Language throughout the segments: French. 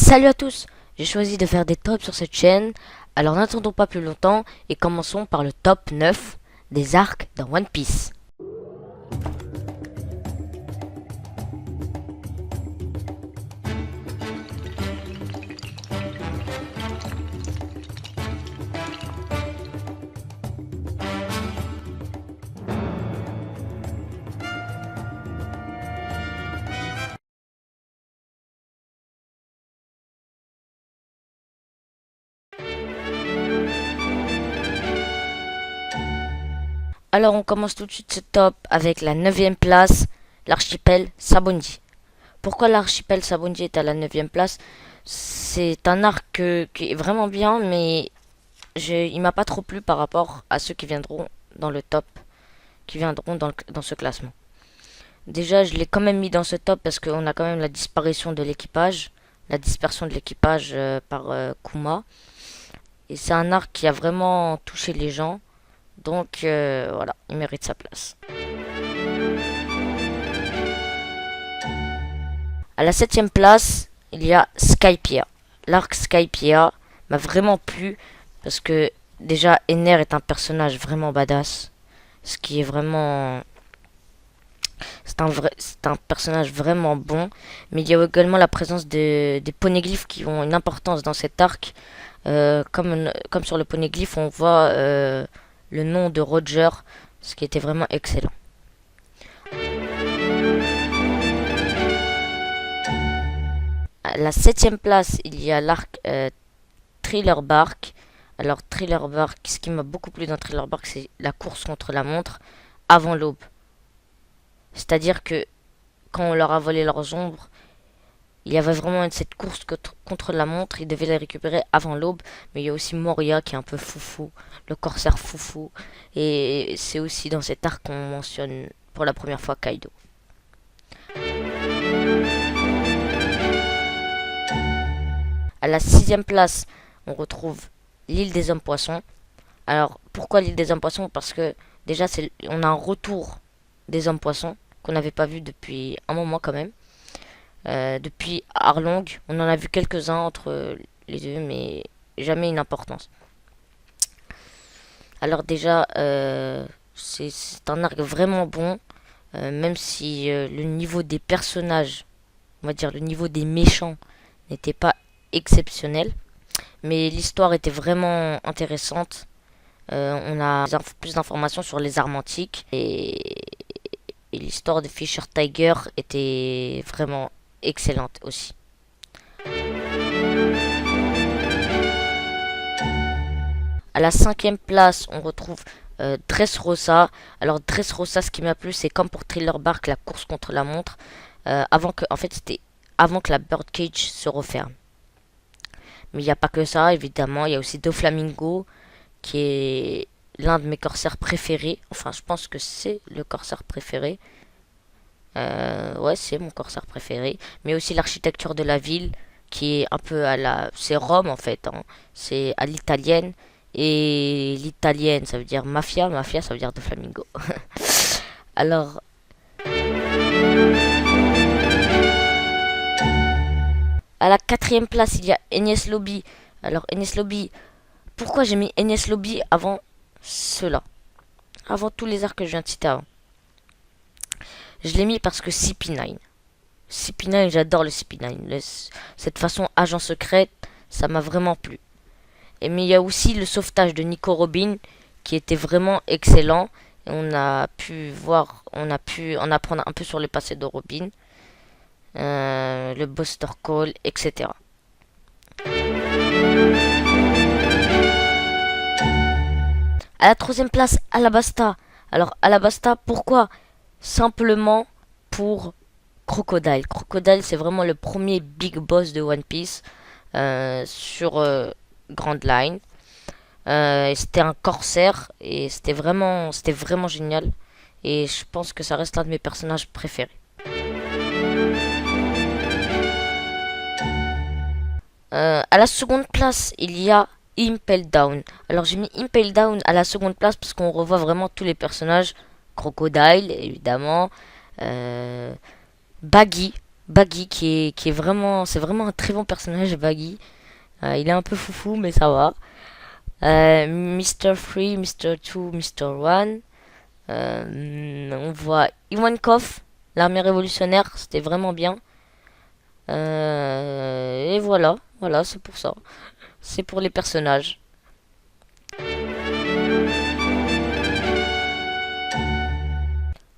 Salut à tous, j'ai choisi de faire des tops sur cette chaîne, alors n'attendons pas plus longtemps et commençons par le top 9 des arcs dans One Piece. Alors on commence tout de suite ce top avec la 9ème place, l'archipel Sabondi. Pourquoi l'archipel Sabondi est à la 9ème place? C'est un arc qui est vraiment bien, mais il m'a pas trop plu par rapport à ceux qui viendront dans le top, qui viendront dans ce classement. Déjà, je l'ai quand même mis dans ce top parce qu'on a quand même la disparition de l'équipage, la dispersion de l'équipage par Kuma. Et c'est un arc qui a vraiment touché les gens. Donc voilà, il mérite sa place. À la 7ème place, il y a Skypiea. L'arc Skypiea m'a vraiment plu parce que déjà Ener est un personnage vraiment badass. Ce qui est vraiment... C'est un personnage vraiment bon. Mais il y a également la présence des poneglyphes qui ont une importance dans cet arc. Comme sur le poneglyphe, on voit le nom de Roger, ce qui était vraiment excellent. À la 7ème place, il y a l'arc Thriller Bark. Alors Thriller Bark, ce qui m'a beaucoup plu dans Thriller Bark, c'est la course contre la montre avant l'aube. C'est-à-dire que quand on leur a volé leurs ombres, il y avait vraiment cette course contre la montre, ils devaient la récupérer avant l'aube. Mais il y a aussi Moria qui est un peu foufou, le corsaire foufou. Et c'est aussi dans cet arc qu'on mentionne pour la première fois Kaido. À la 6ème place, on retrouve l'île des hommes poissons. Alors pourquoi l'île des hommes poissons? Parce que déjà on a un retour des hommes poissons qu'on n'avait pas vu depuis un moment quand même. Depuis Arlong, on en a vu quelques-uns entre les deux, mais jamais une importance. Alors déjà, c'est un arc vraiment bon, même si le niveau des personnages, on va dire le niveau des méchants, n'était pas exceptionnel. Mais l'histoire était vraiment intéressante. On a plus d'informations sur les armes antiques. Et l'histoire de Fisher Tiger était vraiment excellente aussi. À la 5ème place, on retrouve Dressrosa. Alors Dressrosa, ce qui m'a plu, c'est comme pour Thriller Bark, la course contre la montre. En fait, c'était avant que la Birdcage se referme. Mais il n'y a pas que ça, évidemment. Il y a aussi Doflamingo, qui est l'un de mes corsaires préférés. Enfin, je pense que c'est le corsaire préféré. Ouais, c'est mon corsaire préféré. Mais aussi l'architecture de la ville, qui est un peu à la... C'est Rome, en fait. Hein. C'est à l'italienne. Et l'italienne, ça veut dire mafia. Mafia, ça veut dire Doflamingo. Alors... À la 4ème place, il y a Enies Lobby. Alors, Enies Lobby... Pourquoi j'ai mis Enies Lobby avant cela? Avant tous les arcs que je viens de citer avant. Je l'ai mis parce que CP9. CP9, j'adore le CP9. Cette façon agent secret, ça m'a vraiment plu. Mais il y a aussi le sauvetage de Nico Robin qui était vraiment excellent. Et on a pu voir, on a pu en apprendre un peu sur le passé de Robin. Le Buster Call, etc. À la 3ème place, Alabasta. Alors, Alabasta, pourquoi? Simplement pour Crocodile. Crocodile, c'est vraiment le premier big boss de One Piece sur Grand Line. C'était un corsaire et c'était vraiment génial. Et je pense que ça reste l'un de mes personnages préférés. À la seconde place, il y a Impel Down. Alors j'ai mis Impel Down à la seconde place parce qu'on revoit vraiment tous les personnages. Crocodile, évidemment. Baggy. Baggy qui est vraiment, c'est vraiment un très bon personnage, Baggy. Il est un peu foufou, mais ça va. Mr. 3, Mr. 2, Mr. 1. On voit Ivankov, l'armée révolutionnaire, c'était vraiment bien. Et voilà, voilà, c'est pour ça. C'est pour les personnages.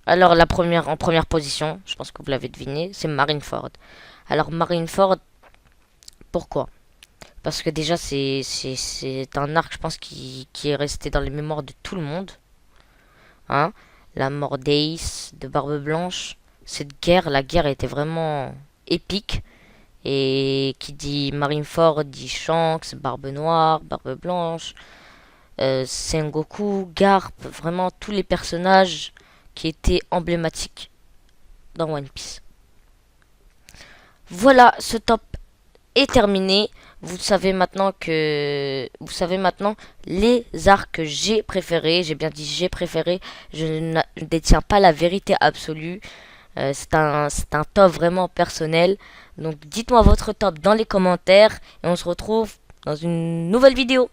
Alors en première position, je pense que vous l'avez deviné, c'est Marineford. Alors Marineford, pourquoi? Parce que déjà c'est un arc, je pense, qui est resté dans les mémoires de tout le monde. Hein, la mort d'Ace, de Barbe Blanche, cette guerre, la guerre était vraiment épique. Et qui dit Marineford dit Shanks, Barbe Noire, Barbe Blanche, Sengoku, Garp, vraiment tous les personnages qui étaient emblématiques dans One Piece. Voilà, ce top est terminé. Vous savez maintenant les arcs que j'ai préférés. J'ai bien dit j'ai préféré. Je ne détiens pas la vérité absolue. C'est un top vraiment personnel. Donc dites-moi votre top dans les commentaires et on se retrouve dans une nouvelle vidéo.